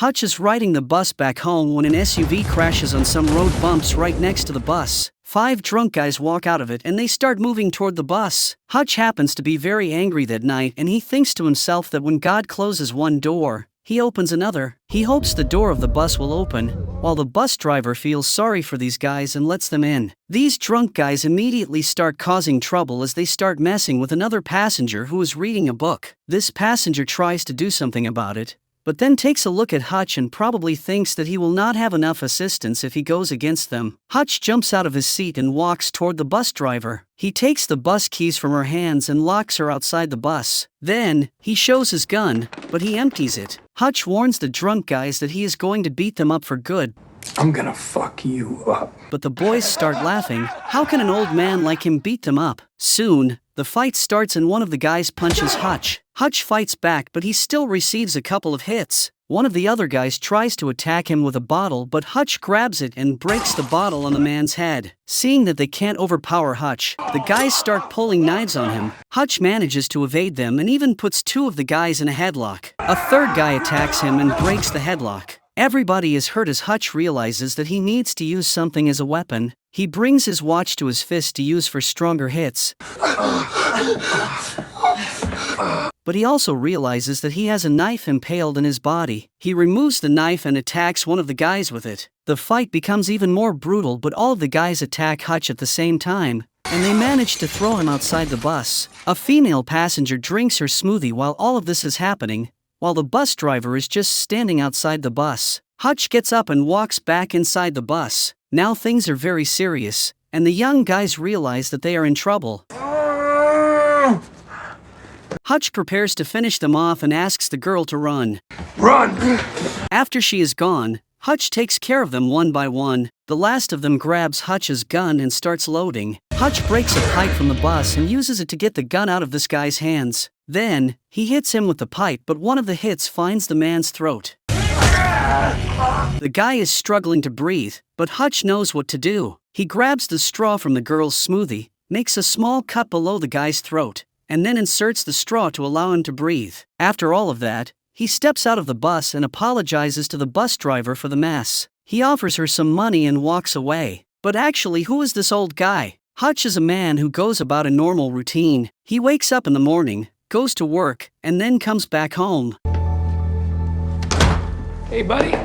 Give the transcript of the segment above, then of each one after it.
Hutch is riding the bus back home when an SUV crashes on some road bumps right next to the bus. 5 drunk guys walk out of it and they start moving toward the bus. Hutch happens to be very angry that night and he thinks to himself that when God closes one door, he opens another. He hopes the door of the bus will open, while the bus driver feels sorry for these guys and lets them in. These drunk guys immediately start causing trouble as they start messing with another passenger who is reading a book. This passenger tries to do something about it, but then takes a look at Hutch and probably thinks that he will not have enough assistance if he goes against them. Hutch jumps out of his seat and walks toward the bus driver. He takes the bus keys from her hands and locks her outside the bus. Then, he shows his gun, but he empties it. Hutch warns the drunk guys that he is going to beat them up for good. I'm gonna fuck you up. But the boys start laughing. How can an old man like him beat them up? Soon, the fight starts and one of the guys punches Hutch. Hutch fights back, but he still receives a couple of hits. One of the other guys tries to attack him with a bottle, but Hutch grabs it and breaks the bottle on the man's head. Seeing that they can't overpower Hutch, the guys start pulling knives on him. Hutch manages to evade them and even puts 2 of the guys in a headlock. A third guy attacks him and breaks the headlock. Everybody is hurt as Hutch realizes that he needs to use something as a weapon. He brings his watch to his fist to use for stronger hits. But he also realizes that he has a knife impaled in his body. He removes the knife and attacks one of the guys with it. The fight becomes even more brutal, but all of the guys attack Hutch at the same time, and they manage to throw him outside the bus. A female passenger drinks her smoothie while all of this is happening, while the bus driver is just standing outside the bus. Hutch gets up and walks back inside the bus. Now things are very serious, and the young guys realize that they are in trouble. Hutch prepares to finish them off and asks the girl to run. Run! After she is gone, Hutch takes care of them one by one. The last of them grabs Hutch's gun and starts loading. Hutch breaks a pipe from the bus and uses it to get the gun out of this guy's hands. Then, he hits him with the pipe, but one of the hits finds the man's throat. The guy is struggling to breathe, but Hutch knows what to do. He grabs the straw from the girl's smoothie, makes a small cut below the guy's throat, and then inserts the straw to allow him to breathe. After all of that, he steps out of the bus and apologizes to the bus driver for the mess. He offers her some money and walks away. But actually, who is this old guy? Hutch is a man who goes about a normal routine. He wakes up in the morning, goes to work, and then comes back home. Hey, buddy.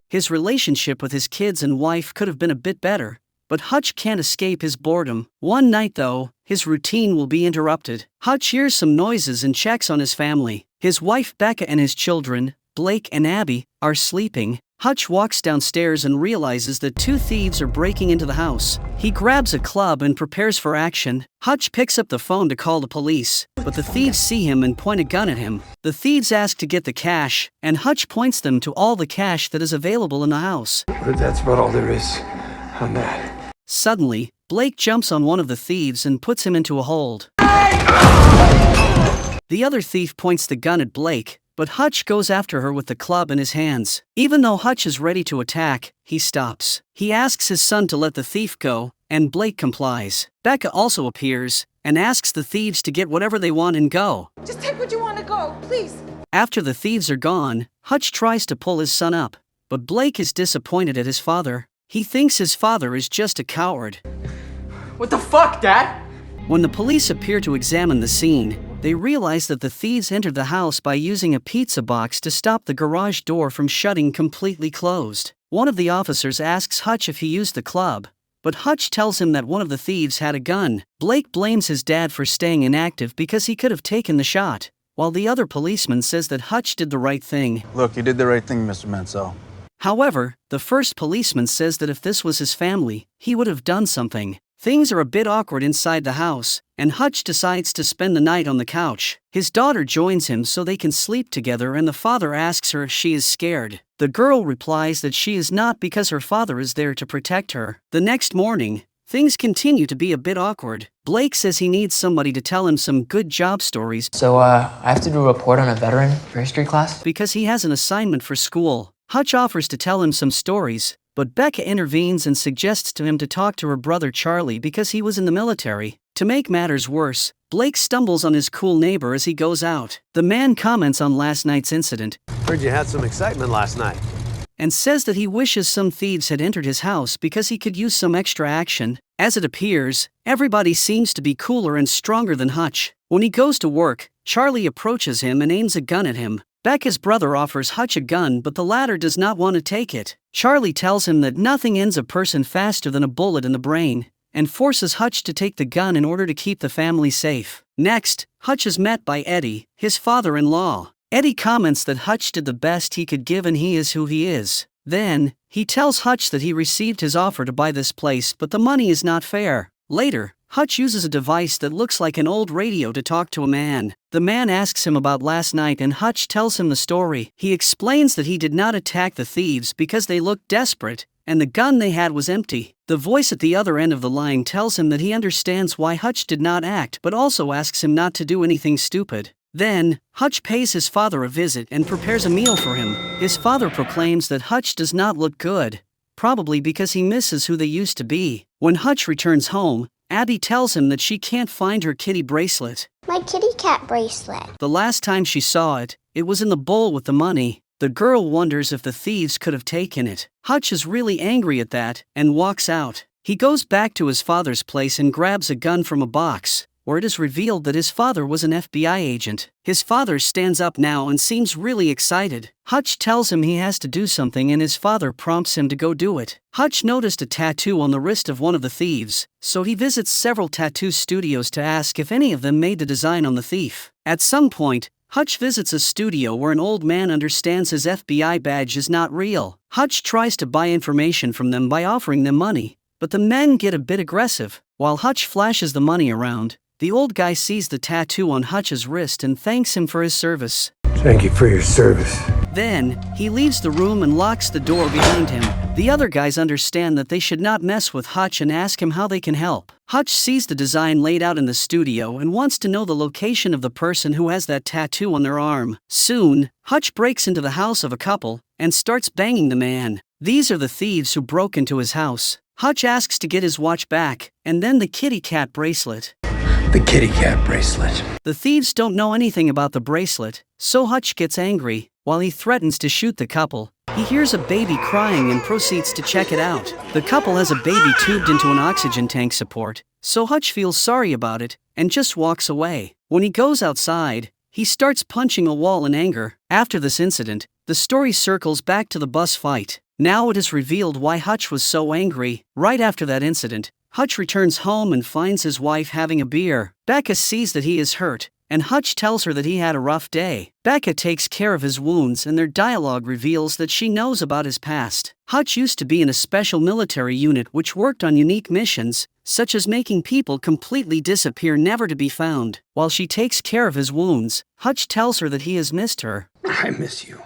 His relationship with his kids and wife could have been a bit better, but Hutch can't escape his boredom. One night though, his routine will be interrupted. Hutch hears some noises and checks on his family. His wife Becca and his children, Blake and Abby, are sleeping. Hutch walks downstairs and realizes that 2 thieves are breaking into the house. He grabs a club and prepares for action. Hutch picks up the phone to call the police, but the thieves see him and point a gun at him. The thieves ask to get the cash, and Hutch points them to all the cash that is available in the house. But that's about all there is on that. Suddenly, Blake jumps on one of the thieves and puts him into a hold. The other thief points the gun at Blake, but Hutch goes after her with the club in his hands. Even though Hutch is ready to attack, he stops. He asks his son to let the thief go, and Blake complies. Becca also appears, and asks the thieves to get whatever they want and go. Just take what you want to go, please. After the thieves are gone, Hutch tries to pull his son up, but Blake is disappointed at his father. He thinks his father is just a coward. What the fuck, Dad? When the police appear to examine the scene, they realize that the thieves entered the house by using a pizza box to stop the garage door from shutting completely closed. One of the officers asks Hutch if he used the club, but Hutch tells him that one of the thieves had a gun. Blake blames his dad for staying inactive because he could have taken the shot, while the other policeman says that Hutch did the right thing. Look, you did the right thing, Mr. Mansell. However, the first policeman says that if this was his family, he would have done something. Things are a bit awkward inside the house, and Hutch decides to spend the night on the couch. His daughter joins him so they can sleep together, and the father asks her if she is scared. The girl replies that she is not because her father is there to protect her. The next morning, things continue to be a bit awkward. Blake says he needs somebody to tell him some good job stories. So, I have to do a report on a veteran for history class? Because he has an assignment for school. Hutch offers to tell him some stories, but Becca intervenes and suggests to him to talk to her brother Charlie because he was in the military. To make matters worse, Blake stumbles on his cool neighbor as he goes out. The man comments on last night's incident Heard you had some excitement last night. and says that he wishes some thieves had entered his house because he could use some extra action. As it appears, everybody seems to be cooler and stronger than Hutch. When he goes to work, Charlie approaches him and aims a gun at him. Becca's brother offers Hutch a gun, but the latter does not want to take it. Charlie tells him that nothing ends a person faster than a bullet in the brain, and forces Hutch to take the gun in order to keep the family safe. Next, Hutch is met by Eddie, his father-in-law. Eddie comments that Hutch did the best he could give and he is who he is. Then, he tells Hutch that he received his offer to buy this place but the money is not fair. Later, Hutch uses a device that looks like an old radio to talk to a man. The man asks him about last night and Hutch tells him the story. He explains that he did not attack the thieves because they looked desperate, and the gun they had was empty. The voice at the other end of the line tells him that he understands why Hutch did not act but also asks him not to do anything stupid. Then, Hutch pays his father a visit and prepares a meal for him. His father proclaims that Hutch does not look good, probably because he misses who they used to be. When Hutch returns home, Abby tells him that she can't find her kitty bracelet. My kitty cat bracelet. The last time she saw it, it was in the bowl with the money. The girl wonders if the thieves could have taken it. Hutch is really angry at that and walks out. He goes back to his father's place and grabs a gun from a box, where it is revealed that his father was an FBI agent. His father stands up now and seems really excited. Hutch tells him he has to do something and his father prompts him to go do it. Hutch noticed a tattoo on the wrist of one of the thieves, so he visits several tattoo studios to ask if any of them made the design on the thief. At some point, Hutch visits a studio where an old man understands his FBI badge is not real. Hutch tries to buy information from them by offering them money, but the men get a bit aggressive. While Hutch flashes the money around, the old guy sees the tattoo on Hutch's wrist and thanks him for his service. Thank you for your service. Then, he leaves the room and locks the door behind him. The other guys understand that they should not mess with Hutch and ask him how they can help. Hutch sees the design laid out in the studio and wants to know the location of the person who has that tattoo on their arm. Soon, Hutch breaks into the house of a couple and starts banging the man. These are the thieves who broke into his house. Hutch asks to get his watch back, and then the kitty cat bracelet. The kitty cat bracelet. The thieves don't know anything about the bracelet, so Hutch gets angry. While he threatens to shoot the couple, he hears a baby crying and proceeds to check it out. The couple has a baby tubed into an oxygen tank support, so Hutch feels sorry about it and just walks away. When he goes outside, he starts punching a wall in anger. After this incident, the story circles back to the bus fight. Now it is revealed why Hutch was so angry. Right after that incident, Hutch returns home and finds his wife having a beer. Becca sees that he is hurt, and Hutch tells her that he had a rough day. Becca takes care of his wounds and their dialogue reveals that she knows about his past. Hutch used to be in a special military unit which worked on unique missions, such as making people completely disappear never to be found. While she takes care of his wounds, Hutch tells her that he has missed her. I miss you.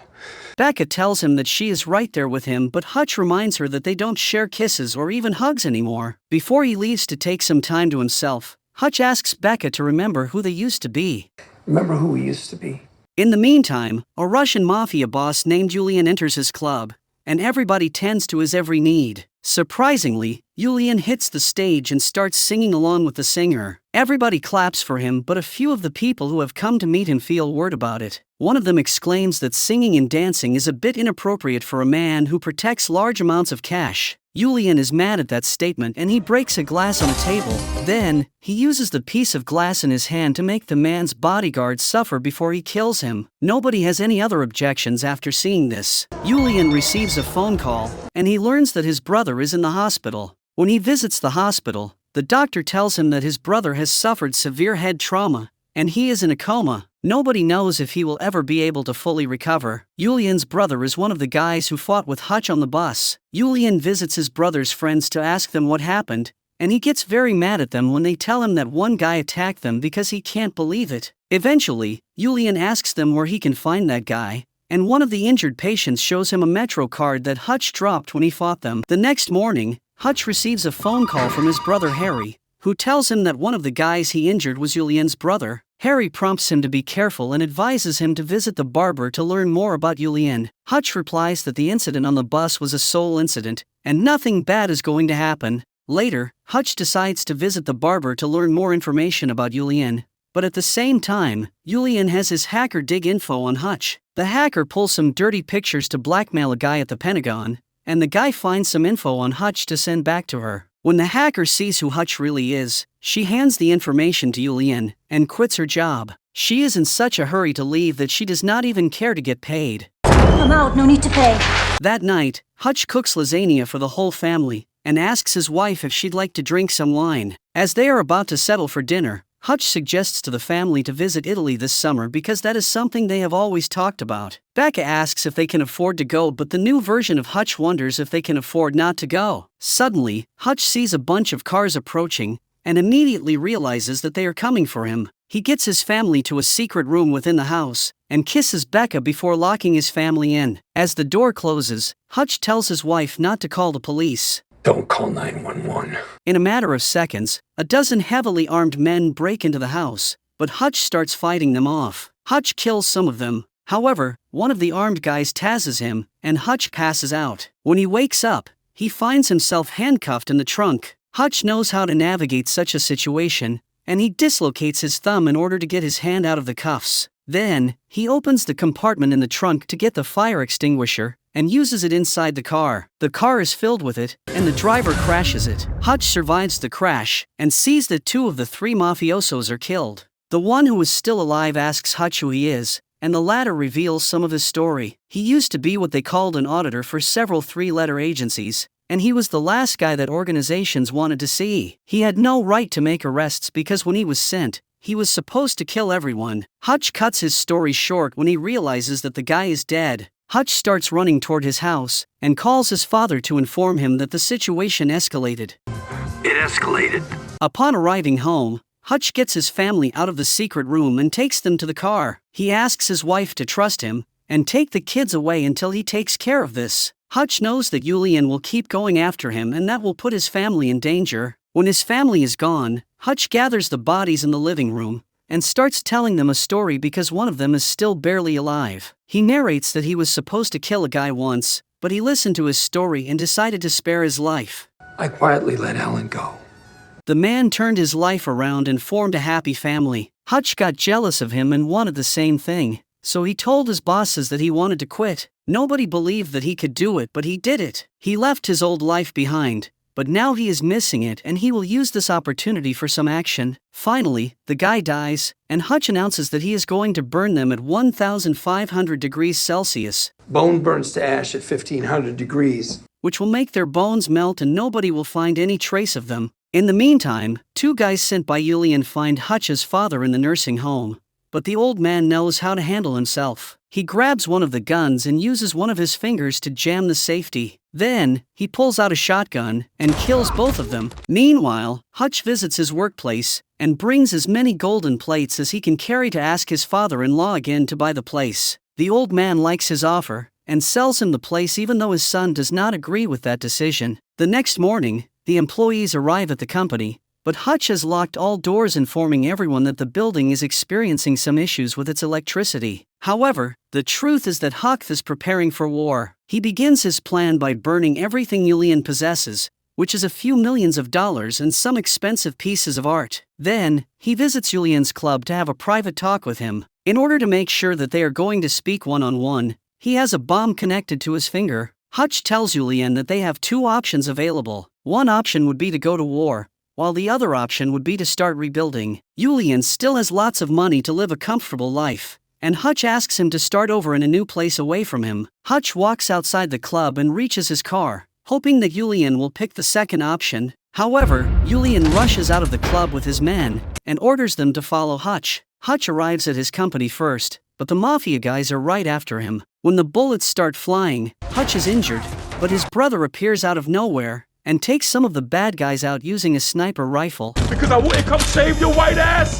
Becca tells him that she is right there with him, but Hutch reminds her that they don't share kisses or even hugs anymore. Before he leaves to take some time to himself, Hutch asks Becca to remember who they used to be. Remember who we used to be? In the meantime, a Russian mafia boss named Yulian enters his club, and everybody tends to his every need. Surprisingly, Yulian hits the stage and starts singing along with the singer. Everybody claps for him, but a few of the people who have come to meet him feel weird about it. One of them exclaims that singing and dancing is a bit inappropriate for a man who protects large amounts of cash. Yulian is mad at that statement and he breaks a glass on a table. Then, he uses the piece of glass in his hand to make the man's bodyguard suffer before he kills him. Nobody has any other objections after seeing this. Yulian receives a phone call, and he learns that his brother is in the hospital. When he visits the hospital, the doctor tells him that his brother has suffered severe head trauma, and he is in a coma. Nobody knows if he will ever be able to fully recover. Yulian's brother is one of the guys who fought with Hutch on the bus. Yulian visits his brother's friends to ask them what happened, and he gets very mad at them when they tell him that one guy attacked them because he can't believe it. Eventually, Yulian asks them where he can find that guy, and one of the injured patients shows him a Metro card that Hutch dropped when he fought them. The next morning, Hutch receives a phone call from his brother Harry, who tells him that one of the guys he injured was Yulian's brother. Harry prompts him to be careful and advises him to visit the barber to learn more about Yulian. Hutch replies that the incident on the bus was a sole incident, and nothing bad is going to happen. Later, Hutch decides to visit the barber to learn more information about Yulian, But at the same time, Julian has his hacker dig info on Hutch. The hacker pulls some dirty pictures to blackmail a guy at the Pentagon, and the guy finds some info on Hutch to send back to her. When the hacker sees who Hutch really is, she hands the information to Julian and quits her job. She is in such a hurry to leave that she does not even care to get paid. I'm out, no need to pay. That night, Hutch cooks lasagna for the whole family and asks his wife if she'd like to drink some wine. As they are about to settle for dinner, Hutch suggests to the family to visit Italy this summer because that is something they have always talked about. Becca asks if they can afford to go, but the new version of Hutch wonders if they can afford not to go. Suddenly, Hutch sees a bunch of cars approaching and immediately realizes that they are coming for him. He gets his family to a secret room within the house and kisses Becca before locking his family in. As the door closes, Hutch tells his wife not to call the police. Don't call 911. In a matter of seconds, a dozen heavily armed men break into the house, but Hutch starts fighting them off. Hutch kills some of them. However, one of the armed guys tases him, and Hutch passes out. When he wakes up, he finds himself handcuffed in the trunk. Hutch knows how to navigate such a situation, and he dislocates his thumb in order to get his hand out of the cuffs. Then, he opens the compartment in the trunk to get the fire extinguisher and uses it inside the car. The car is filled with it, and the driver crashes it. Hutch survives the crash and sees that 2 of the 3 mafiosos are killed. The one who is still alive asks Hutch who he is, and the latter reveals some of his story. He used to be what they called an auditor for several 3-letter agencies, and he was the last guy that organizations wanted to see. He had no right to make arrests because when he was sent, he was supposed to kill everyone. Hutch cuts his story short when he realizes that the guy is dead. Hutch starts running toward his house and calls his father to inform him that the situation escalated. It escalated. Upon arriving home, Hutch gets his family out of the secret room and takes them to the car. He asks his wife to trust him and take the kids away until he takes care of this. Hutch knows that Julian will keep going after him and that will put his family in danger. When his family is gone, Hutch gathers the bodies in the living room and starts telling them a story because one of them is still barely alive. He narrates that he was supposed to kill a guy once, but he listened to his story and decided to spare his life. I quietly let Alan go. The man turned his life around and formed a happy family. Hutch got jealous of him and wanted the same thing, so he told his bosses that he wanted to quit. Nobody believed that he could do it, but he did it. He left his old life behind, but now he is missing it and he will use this opportunity for some action. Finally, the guy dies, and Hutch announces that he is going to burn them at 1,500 degrees Celsius. Bone burns to ash at 1,500 degrees. Which will make their bones melt and nobody will find any trace of them. In the meantime, 2 guys sent by Julian find Hutch's father in the nursing home, but the old man knows how to handle himself. He grabs one of the guns and uses one of his fingers to jam the safety. Then, he pulls out a shotgun and kills both of them. Meanwhile, Hutch visits his workplace and brings as many golden plates as he can carry to ask his father-in-law again to buy the place. The old man likes his offer and sells him the place even though his son does not agree with that decision. The next morning, the employees arrive at the company, but Hutch has locked all doors, informing everyone that the building is experiencing some issues with its electricity. However, the truth is that Hutch is preparing for war. He begins his plan by burning everything Julian possesses, which is a few millions of dollars and some expensive pieces of art. Then, he visits Julian's club to have a private talk with him. In order to make sure that they are going to speak one-on-one, he has a bomb connected to his finger. Hutch tells Julian that they have 2 options available. One option would be to go to war, while the other option would be to start rebuilding. Julian still has lots of money to live a comfortable life, and Hutch asks him to start over in a new place away from him. Hutch walks outside the club and reaches his car, hoping that Julian will pick the second option. However, Julian rushes out of the club with his men and orders them to follow Hutch. Hutch arrives at his company first, but the Mafia guys are right after him. When the bullets start flying, Hutch is injured, but his brother appears out of nowhere and takes some of the bad guys out using a sniper rifle. Because I wouldn't come save your white ass!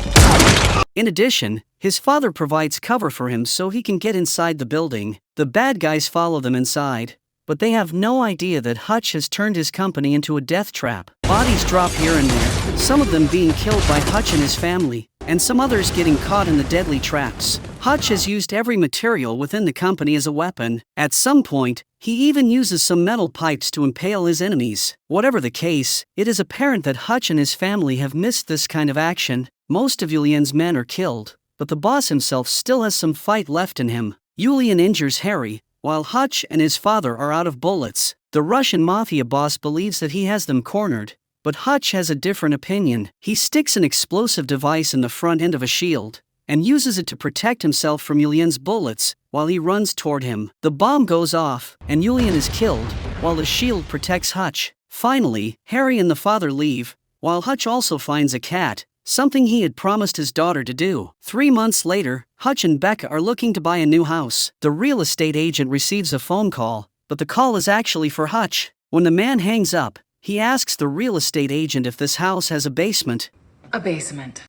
In addition, his father provides cover for him so he can get inside the building. The bad guys follow them inside, but they have no idea that Hutch has turned his company into a death trap. Bodies drop here and there, some of them being killed by Hutch and his family, and some others getting caught in the deadly traps. Hutch has used every material within the company as a weapon. At some point, he even uses some metal pipes to impale his enemies. Whatever the case, it is apparent that Hutch and his family have missed this kind of action. Most of Julian's men are killed, but the boss himself still has some fight left in him. Julian injures Harry, while Hutch and his father are out of bullets. The Russian Mafia boss believes that he has them cornered, but Hutch has a different opinion. He sticks an explosive device in the front end of a shield, and uses it to protect himself from Julian's bullets while he runs toward him. The bomb goes off, and Julian is killed, while the shield protects Hutch. Finally, Harry and the father leave, while Hutch also finds a cat, something he had promised his daughter to do. 3 months later, Hutch and Becca are looking to buy a new house. The real estate agent receives a phone call, but the call is actually for Hutch. When the man hangs up, he asks the real estate agent if this house has a basement. A basement.